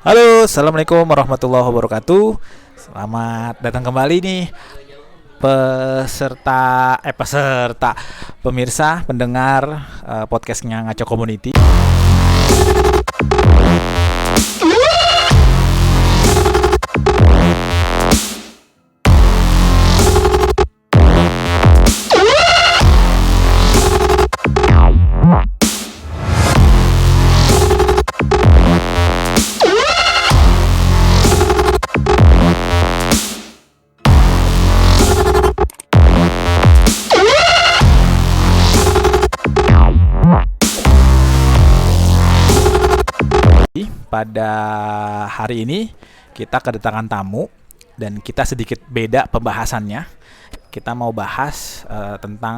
Halo, assalamualaikum warahmatullahi wabarakatuh. Selamat datang kembali nih peserta pemirsa pendengar podcastnya Ngaco Community. Pada hari ini kita kedatangan tamu dan kita sedikit beda pembahasannya. Kita mau bahas tentang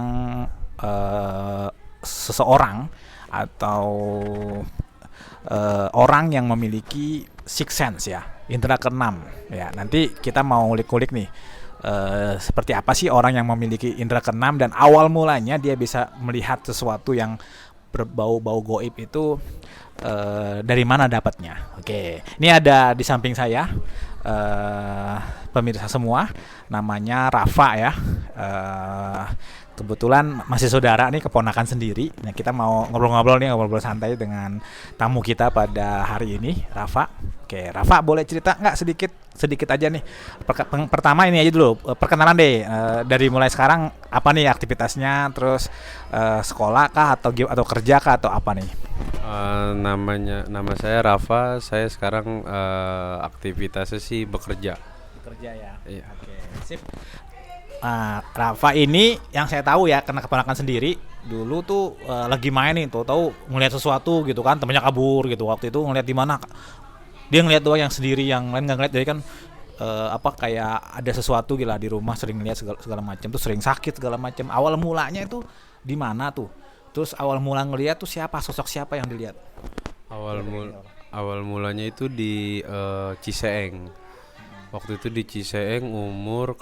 seseorang atau orang yang memiliki six sense ya, indera keenam ya. Nanti kita mau ngulik-ngulik nih seperti apa sih orang yang memiliki indera keenam dan awal mulanya dia bisa melihat sesuatu yang berbau-bau goib itu dari mana dapatnya. Oke, ini ada di samping saya pemirsa semua, namanya Rafa ya. Kebetulan masih saudara nih, keponakan sendiri. Nah, kita mau ngobrol-ngobrol santai dengan tamu kita pada hari ini, Rafa. Oke, Rafa boleh cerita nggak sedikit aja nih. Pertama ini aja dulu, perkenalan deh. Dari mulai sekarang apa nih aktivitasnya, terus sekolah kah atau kerja kah atau apa nih? Nama saya Rafa. Saya sekarang aktivitasnya sih bekerja. Bekerja ya. Iya. Oke, sip. Rafa ini yang saya tahu ya, karena keponakan sendiri dulu tuh lagi main nih, tahu ngelihat sesuatu gitu kan, temennya kabur gitu. Waktu itu ngelihat di mana, dia ngelihat doang yang sendiri, yang lain nggak ngeliat. Jadi kan kayak ada sesuatu gila di rumah, sering lihat segala macam tuh, sering sakit segala macam. Awal mulanya itu di mana tuh? Terus awal mula ngelihat tuh sosok siapa yang dilihat? Awal mulanya itu di Ciseeng. Waktu itu di Ciseeng umur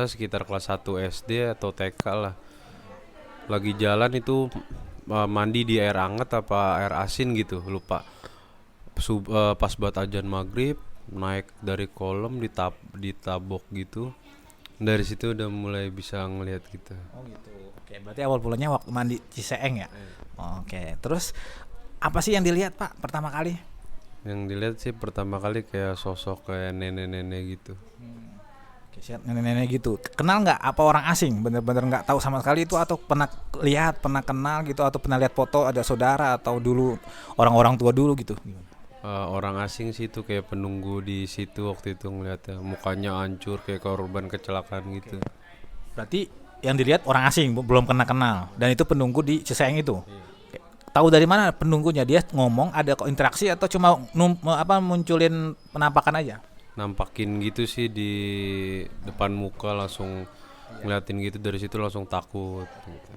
sekitar kelas 1 SD atau TK lah. Lagi jalan itu mandi di air anget apa air asin gitu, lupa. Pas buat ajan maghrib, naik dari kolam ditabok gitu. Dari situ udah mulai bisa ngelihat gitu. Oh gitu. Oke, berarti awal mulanya waktu mandi Ciseeng ya. Oke, terus apa sih yang dilihat Pak pertama kali? Yang dilihat sih pertama kali kayak sosok kayak nenek-nenek gitu. Oke, siap, nenek-nenek gitu. Kenal nggak? Apa orang asing? Bener-bener nggak tahu sama sekali itu, atau pernah lihat, pernah kenal gitu, atau pernah lihat foto ada saudara atau dulu orang-orang tua dulu gitu? Orang asing sih itu kayak penunggu di situ waktu itu ngeliatnya, mukanya hancur kayak korban kecelakaan gitu. Berarti yang dilihat orang asing, belum kena kenal, dan itu penunggu di Ciseeng itu. Tahu dari mana penunggunya? Dia ngomong, ada kok interaksi atau cuma munculin penampakan aja? Nampakin gitu sih di depan muka, langsung ngeliatin gitu, dari situ langsung takut gitu.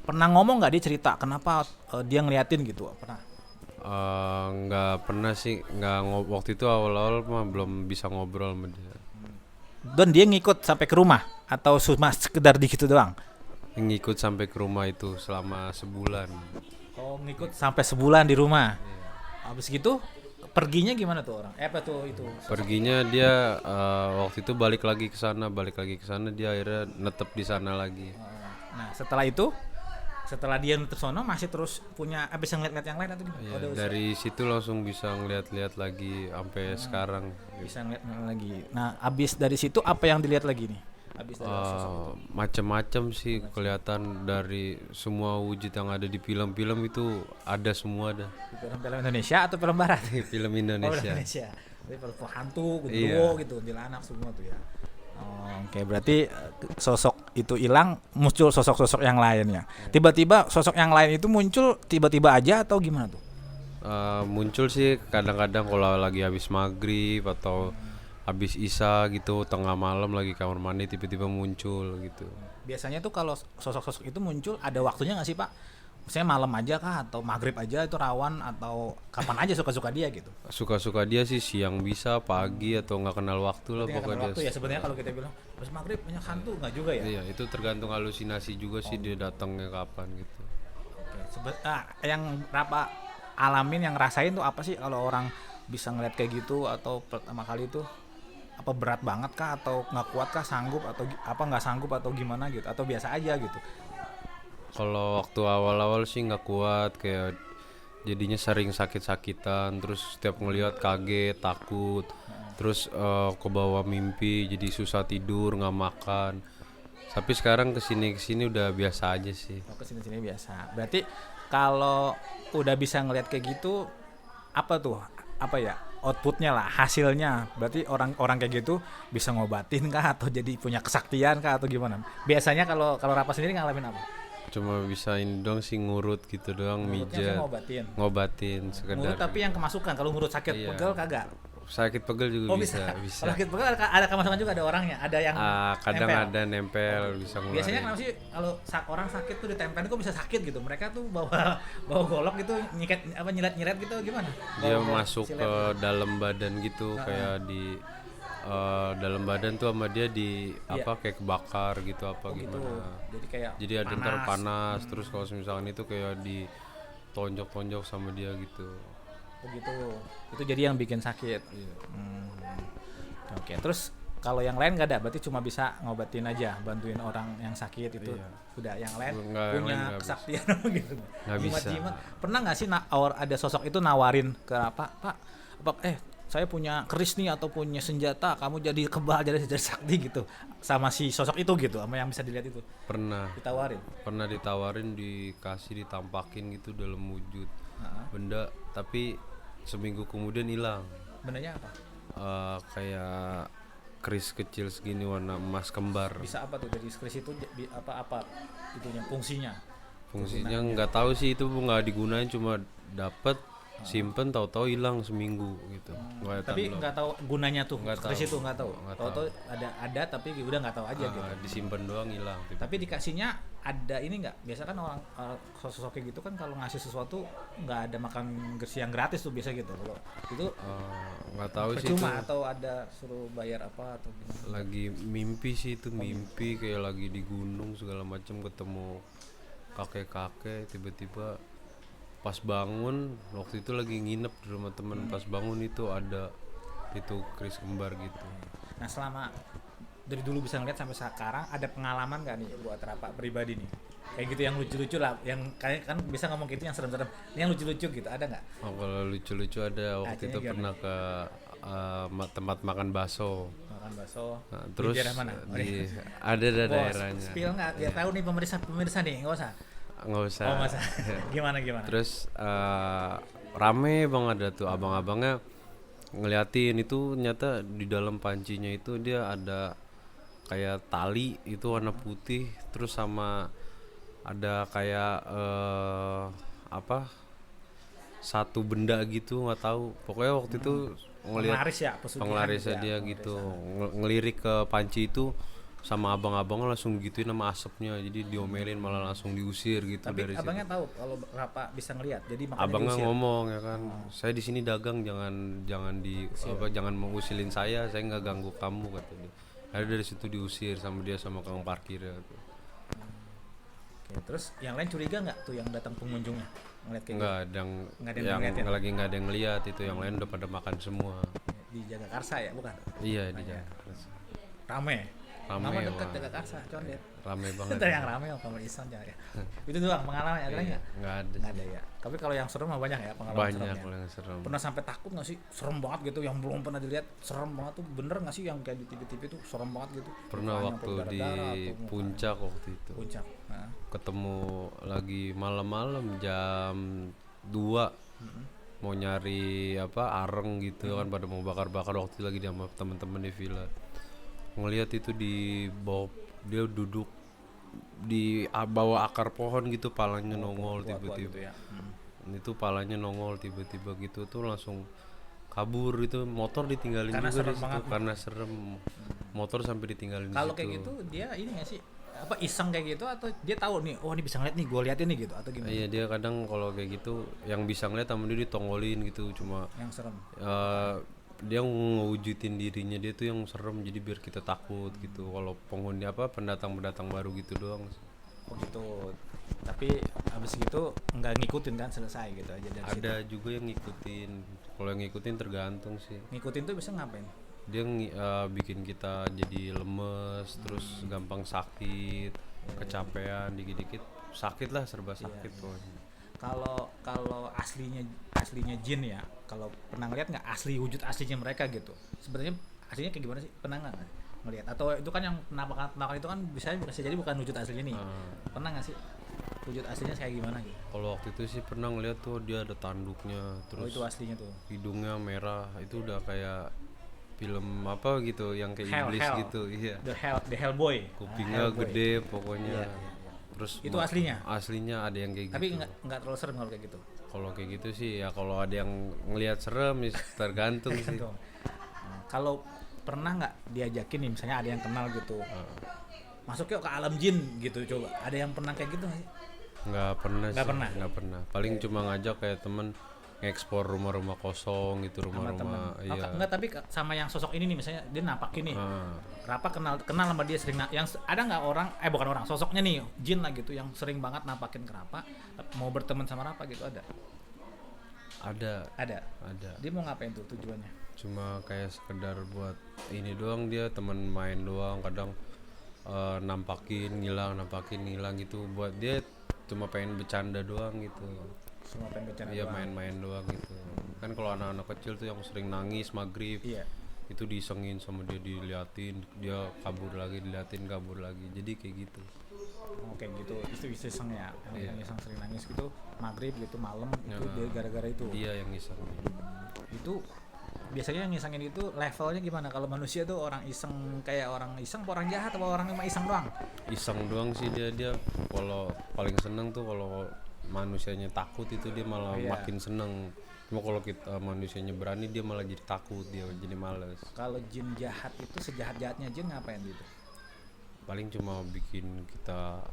Pernah ngomong nggak, dia cerita kenapa dia ngeliatin gitu? Pernah? Nggak pernah sih, waktu itu awal-awal mah belum bisa ngobrol sama dia. Dan dia ngikut sampai ke rumah atau cuma sekedar di situ doang? Ngikut sampai ke rumah itu selama sebulan. Oh, ngikut sampai sebulan di rumah. Iya. Habis gitu perginya gimana tuh orang? Apa tuh itu? Perginya dia waktu itu balik lagi ke sana dia akhirnya netep di sana lagi. Nah, setelah dia tersono masih terus punya bisa ngeliat-ngeliat yang lain atau gimana? Ya, dari situ langsung bisa ngeliat-liat lagi sampai sekarang. Bisa ngeliat lagi. Nah, abis dari situ apa yang dilihat lagi nih? Abis dari Macem-macem sih kelihatan, dari semua wujud yang ada di film-film itu ada semua dah. film-film Indonesia atau film barat? Film Oh, film Indonesia. Indonesia. Jadi film hantu, Iya. gitu, kuntilanak semua tuh ya. Oh, oke, berarti sosok itu hilang, muncul sosok-sosok yang lain ya. Tiba-tiba sosok yang lain itu muncul tiba-tiba aja atau gimana tuh? Muncul sih kadang-kadang kalau lagi habis maghrib atau habis isya gitu, tengah malam lagi kamar mandi tiba-tiba muncul gitu. Biasanya tuh kalau sosok-sosok itu muncul ada waktunya nggak sih Pak? Misalnya malam aja kah atau maghrib aja itu rawan, atau kapan aja suka-suka dia gitu? Suka-suka dia sih, siang bisa, pagi atau nggak kenal waktu lah Berarti nggak kenal pokoknya. waktu ya sebenarnya. Kalau kita bilang pas maghrib banyak hantu, nggak juga ya? Iya, itu tergantung halusinasi juga sih dia datangnya kapan gitu. Oke, yang berapa alamin, yang rasain tuh apa sih kalau orang bisa ngeliat kayak gitu atau pertama kali itu apa berat banget kah atau nggak kuat kah, sanggup atau apa nggak sanggup atau gimana gitu atau biasa aja gitu? Kalau waktu awal-awal sih nggak kuat, kayak jadinya sering sakit-sakitan, terus setiap ngelihat kaget, takut, terus kebawa mimpi, jadi susah tidur, nggak makan. Tapi sekarang kesini udah biasa aja sih. Oh, kesini-sini biasa. Berarti kalau udah bisa ngeliat kayak gitu, apa tuh? Apa ya? Outputnya lah, hasilnya. Berarti orang-orang kayak gitu bisa ngobatin kah atau jadi punya kesaktian kah atau gimana? Biasanya kalau Rapa sendiri ngalamin apa? Cuma bisa ini doang sih, ngurut gitu doang, Ngurutnya mijat, ngobatin. ngobatin Ngurut sekedar. tapi yang kemasukan. Kalau ngurut sakit Iya. pegel kagak? Sakit pegel juga Oh bisa. bisa. Kalau sakit pegel ada kemasukan juga, ada orangnya, ada yang Kadang nempel. ada nempel, bisa Biasanya ngeluarin. kenapa sih kalau orang sakit tuh ditempelin kok bisa sakit gitu? Mereka tuh bawa bawa golok gitu, nyilet-nyilet gitu gimana? Dia Bawa masuk silet. ke dalam badan gitu, kayak di dalam badan tuh sama dia di Iya. apa kayak kebakar gitu apa Gitu. gimana. Jadi kayak Jadi ada ntar panas, terus kalau misalkan itu kayak ditonjok-tonjok sama dia gitu. Oh gitu. Itu jadi yang bikin sakit. Oke, terus kalau yang lain nggak ada, berarti cuma bisa ngobatin aja, bantuin orang yang sakit itu. Iya. Udah, yang lain Nggak, yang punya lain nggak kesaktian gitu. Nggak bisa. Jimat-jimat. Pernah nggak sih ada sosok itu nawarin ke Pak, saya punya keris nih atau punya senjata, kamu jadi kebal, jadi sakti gitu. Sama si sosok itu gitu, sama yang bisa dilihat itu. Pernah Ditawarin. ditawarin, dikasih, ditampakin gitu dalam wujud benda, tapi seminggu kemudian hilang. Benarnya apa? Kayak keris kecil segini warna emas kembar. Bisa apa tuh dari keris itu apa itunya fungsinya? Fungsinya nggak tahu sih, itu nggak digunain, cuma dapat simpen, tahu-tahu hilang seminggu gitu. Nggak Tapi tahu. nggak tahu gunanya tuh Nggak keris tahu. itu nggak tahu. Nggak Tahu ada tapi udah nggak tahu aja gitu. Disimpan doang hilang. Tapi dikasihnya ada ini nggak? Biasa kan orang sosok kayak gitu kan kalau ngasih sesuatu nggak ada makan yang gratis tuh biasa gitu. Kalau itu Nggak tahu sih itu. percuma atau ada suruh bayar apa atau gimana? Lagi mimpi sih itu, mimpi kayak lagi di gunung segala macam, ketemu kakek-kakek, tiba-tiba pas bangun, waktu itu lagi nginep di rumah teman, pas bangun itu ada itu keris kembar gitu. Nah selama dari dulu bisa ngeliat sampai sekarang ada pengalaman nggak nih buat Rapa pribadi nih? Kayak gitu yang lucu-lucu lah, yang kayak kan bisa ngomong gitu yang serem-serem, ini yang lucu-lucu gitu ada nggak? Kalau lucu-lucu ada, waktu Acehnya itu gimana? pernah ke tempat makan bakso. Makan bakso. Nah, Di terus daerah mana? Oh, iya. ada daerahnya. Spill nggak? Biar tahu nih pemirsa nih, nggak usah. Nggak usah. Oh nggak usah. Gimana? Terus rame banget ada tuh abang-abangnya ngeliatin, itu ternyata di dalam pancinya itu dia ada kayak tali itu warna putih, terus sama ada kayak apa satu benda gitu, nggak tahu, pokoknya waktu itu ngeliat Penglaris ya, pesugihan penglarisnya gitu ya, dia gitu ngelirik ke panci itu, sama abang-abang langsung gituin sama asapnya, jadi diomelin, malah langsung diusir gitu. Tapi dari abangnya situ. tahu kalau Rapa bisa ngelihat, jadi makanya Abangnya diusir. ngomong ya kan, saya di sini dagang, jangan mengusilin saya nggak ganggu kamu, kata dia. Akhirnya dari situ diusir sama dia sama kang parkir gitu. Oke, terus yang lain curiga nggak tuh yang datang pengunjungnya ngeliat kayak Nggak ada yang, Nggak ada yang ngeliatin? lagi nggak ada yang ngeliat itu, yang lain udah pada makan semua. gitu? Di Jagakarsa ya, bukan? Iya di Jakarta. Rame. Rame, Nama dekat Bang. Jagakarsa, condet. Rame banget. Itu yang rame kalau Islam ya. Itu doang pengalaman ada lagi Iya, nggak? nggak ada Nggak sih. ada ya. Tapi kalau yang serem mah banyak ya pengalaman Banyak seremnya. kalau yang serem. Pernah sampai takut nggak sih? Serem banget gitu yang belum pernah dilihat. Serem banget tuh, bener nggak sih yang kayak di TV-TV tuh serem banget gitu? Pernah Mukanya waktu sampai di berdarah-darah atau mukanya- puncak waktu itu. Puncak. Nah. Ketemu lagi malam-malam jam 2 mau nyari apa areng gitu kan, pada mau bakar-bakar, waktu itu lagi sama teman-teman di villa. Ngelihat itu di bawah, dia duduk di bawah akar pohon gitu, palanya nongol Tua-tua tiba-tiba. gitu ya. Itu palanya nongol tiba-tiba gitu tuh, langsung kabur itu, motor ditinggalin Karena juga serem di situ banget. karena serem. Motor sampai ditinggalin di Kalau situ. kayak gitu dia ini nggak sih? Apa iseng kayak gitu atau dia tahu nih, oh ini bisa ngeliat nih, gue liatin nih gitu atau gimana? Iya, dia kadang kalau kayak gitu yang bisa ngeliat sama dia ditongolin gitu, cuma Yang serem. dia ngewujudin dirinya dia tuh yang serem, jadi biar kita takut gitu. Kalau penghuni apa pendatang baru gitu doang. Oh gitu. Tapi abis gitu nggak ngikutin kan, selesai gitu aja dari situ. Ada juga yang ngikutin Kalau yang ngikutin tergantung sih. Ngikutin tuh bisa ngapain? Dia bikin kita jadi lemes, terus gampang sakit, kecapean, dikit-dikit sakit lah, serba sakit pokoknya. Kalau aslinya jin ya, kalau pernah ngeliat nggak wujud aslinya mereka gitu? Sebenarnya aslinya kayak gimana sih? Pernah nggak ngeliat? Atau itu kan yang penampakan itu kan bisa jadi bukan wujud aslinya nih. Pernah nggak sih wujud aslinya kayak gimana gitu? Kalau waktu itu sih pernah ngeliat tuh dia ada tanduknya, terus Itu aslinya tuh. hidungnya merah, itu udah kayak film apa gitu yang kayak iblis Hell. gitu. Iya, The Hellboy. kupingnya Hellboy. gede pokoknya. Iya. Terus Itu aslinya? aslinya ada yang kayak Tapi gitu. nggak terlalu serem kalau kayak gitu. Kalau kayak gitu sih ya, kalau ada yang ngelihat serem ya tergantung sih. Tuh. Kalau pernah nggak diajakin nih, misalnya ada yang kenal gitu, masuk yuk ke alam jin gitu, coba. Ada yang pernah kayak gitu nggak sih? Nggak pernah Nggak sih, pernah? nggak pernah. Paling cuma ngajak kayak temen ngeksplor rumah-rumah kosong gitu, Sama rumah-rumah. teman. Iya. Enggak, tapi sama yang sosok ini nih, misalnya dia nampakin nih. Ah, Rapa kenal sama dia sering ada nggak orang bukan orang, sosoknya nih jin lah gitu yang sering banget nampakin ke Rapa, mau berteman sama Rapa gitu, ada. ada. Dia mau ngapain tuh tujuannya? Cuma kayak sekedar buat ini doang, dia teman main doang, kadang nampakin ngilang gitu, buat dia cuma pengen bercanda doang gitu. Semua pengen bercanda Iya, doang. main-main doang gitu. Kan kalau anak-anak kecil tuh yang sering nangis maghrib, Iya. itu disengin sama dia, diliatin, dia kabur lagi, diliatin, kabur lagi, jadi kayak gitu. Oke gitu, itu iseng ya, Iya. yang iseng sering nangis gitu, maghrib gitu malam itu Ya. dia gara-gara itu. Dia yang iseng. Itu biasanya yang ngisengin itu levelnya gimana? Kalau manusia tuh orang iseng kayak orang iseng apa orang jahat atau orang cuma iseng doang? Iseng doang sih dia kalau paling seneng tuh kalau manusianya takut, itu dia malah Iya. makin seneng. Cuma kalau kita manusianya berani, dia malah jadi takut, dia jadi males. Kalau jin jahat itu sejahat-jahatnya jin ngapain gitu? Paling cuma bikin kita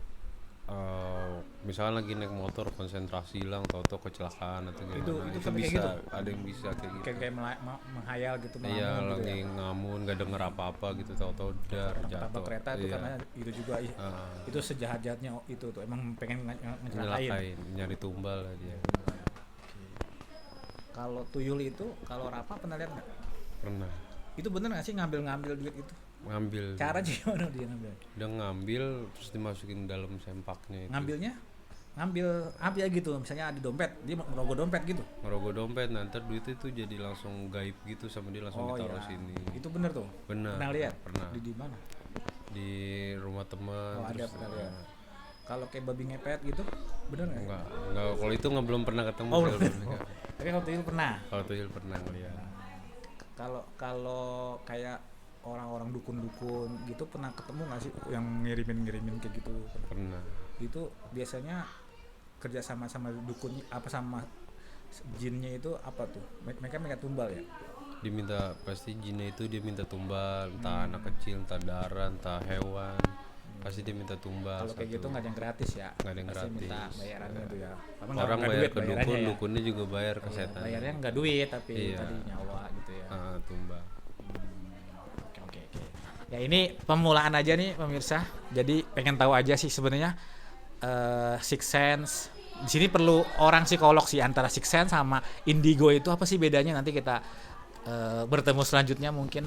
misalnya lagi naik motor konsentrasi hilang, tahu-tahu kecelakaan atau gimana. Itu Itu sampai kayak bisa, gitu? ada yang bisa kayak gitu. Kayak menghayal gitu, Iya, melamun gitu lagi ya. ngamun, gak denger apa-apa gitu, tahu-tahu dar Tabrak jatuh. kereta itu Iya. karena itu juga itu sejahat-jahatnya itu tuh emang pengen ngecelakain. Nyelakain, nyari tumbal lah dia. Kalau tuyul itu, kalau Rapa pernah lihat nggak? Pernah Itu bener nggak sih ngambil duit itu? ngambil, Cara gimana dia ngambil? dia ngambil terus dimasukin dalam sempaknya itu. Ngambil apa ya gitu, misalnya ada dompet, dia merogoh dompet gitu. Ngerogoh dompet, nanti duit itu jadi langsung gaib gitu sama dia, langsung ditaruh sini. Itu bener tuh. Benar. Pernah lihat? Pernah. Di mana? Di rumah teman. Oh, ada terus pernah lihat. Kalau kayak babi ngepet gitu, bener nggak? enggak, kalau itu belum pernah ketemu. Oh, saya belum. pernah. Tapi kalau tuyul pernah. Kalau tuyul pernah ngeliat. Kalau kayak orang-orang dukun-dukun gitu pernah ketemu nggak sih yang ngirimin kayak gitu? Pernah. Itu biasanya kerja sama dukun apa sama jinnya itu apa tuh? Mereka tumbal ya? Diminta, pasti jinnya itu dia minta tumbal, entah anak kecil, entah darah, entah hewan, pasti dia minta tumbal. Kalau kayak gitu satu. nggak ada yang gratis ya? Nggak ada yang Pasti minta gratis. bayarannya tuh ya. Apa Orang nggak bayar duit ke bayarannya dukun, ya? dukunnya juga bayar ke Iya, setan. bayarnya nggak duit tapi Iya. tadi nyawa gitu ya. Tumbal. Oke. Ya ini pemulaan aja nih pemirsa. Jadi pengen tahu aja sih sebenarnya six sense. Di sini perlu orang psikolog sih antara six sense sama indigo itu apa sih bedanya? Nanti kita bertemu selanjutnya mungkin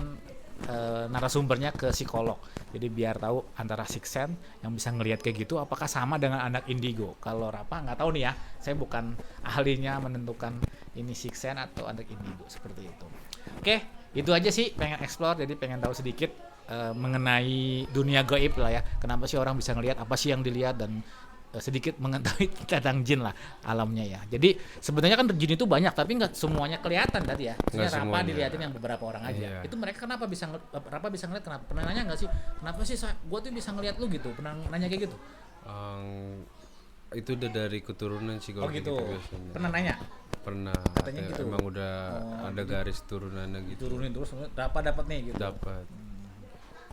narasumbernya ke psikolog. Jadi biar tahu antara six sense yang bisa ngelihat kayak gitu apakah sama dengan anak indigo. Kalau Rapa nggak tahu nih ya. Saya bukan ahlinya menentukan ini six sense atau anak indigo seperti itu. Oke, itu aja sih pengen explore, jadi pengen tahu sedikit mengenai dunia gaib lah ya. Kenapa sih orang bisa ngelihat, apa sih yang dilihat, dan sedikit mengetahui tentang jin lah alamnya ya. Jadi sebenarnya kan jin itu banyak tapi nggak semuanya kelihatan tadi ya. Maksudnya Rapa semuanya. dilihatin yang beberapa orang aja. Iya. Itu mereka kenapa bisa Rapa bisa ngeliat, kenapa? Pernah nanya nggak sih? Kenapa sih gua tuh bisa ngelihat lu gitu? Pernah nanya kayak gitu? Itu udah dari keturunan sih Oh kalau gitu. gitu biasanya. Pernah nanya? Pernah. Katanya gitu. Emang udah ada jadi garis turunannya gitu. Turunin terus Rapa dapat nih gitu. Dapat.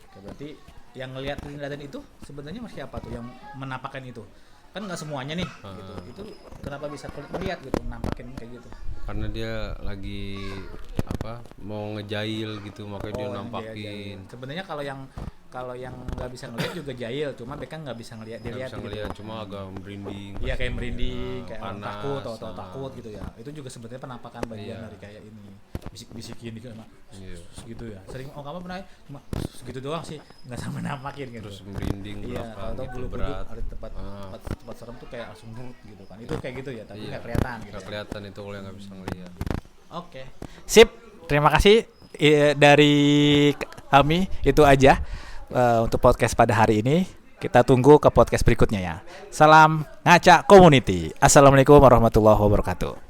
Oke, berarti yang ngeliatin itu sebenarnya siapa tuh yang menampakkan itu? Kan nggak semuanya nih gitu. Itu kenapa bisa melihat gitu, nampakin kayak gitu? Karena dia lagi mau ngejail gitu, makanya dia nampakin. Sebenarnya kalau yang nggak bisa ngelihat juga jahil, cuma mereka nggak bisa ngelihat Nggak dilihat bisa gitu. ngeliat, cuma agak merinding. Iya kayak pasti. merinding, kayak orang Panas, takut, tahu takut gitu ya. Itu juga sebenarnya penampakan bagian Iya. dari kayak ini bisik-bisikin gitu sama Iya. gitu ya. Sering kamu pernah cuma segitu doang sih, nggak sama nampakin gitu. Terus merinding Iya, belakang kalau tahu gitu, bulu berat. ada tempat, Ah. tempat serem tuh kayak langsung brut gitu kan. Itu kayak gitu ya, tapi Iya. nggak kelihatan gitu. Nggak Ya. kelihatan itu kalau yang nggak bisa ngeliat. Oke. Sip. Terima kasih dari kami itu aja untuk podcast pada hari ini. Kita tunggu ke podcast berikutnya ya. Salam Ngaca Community. Assalamualaikum warahmatullahi wabarakatuh.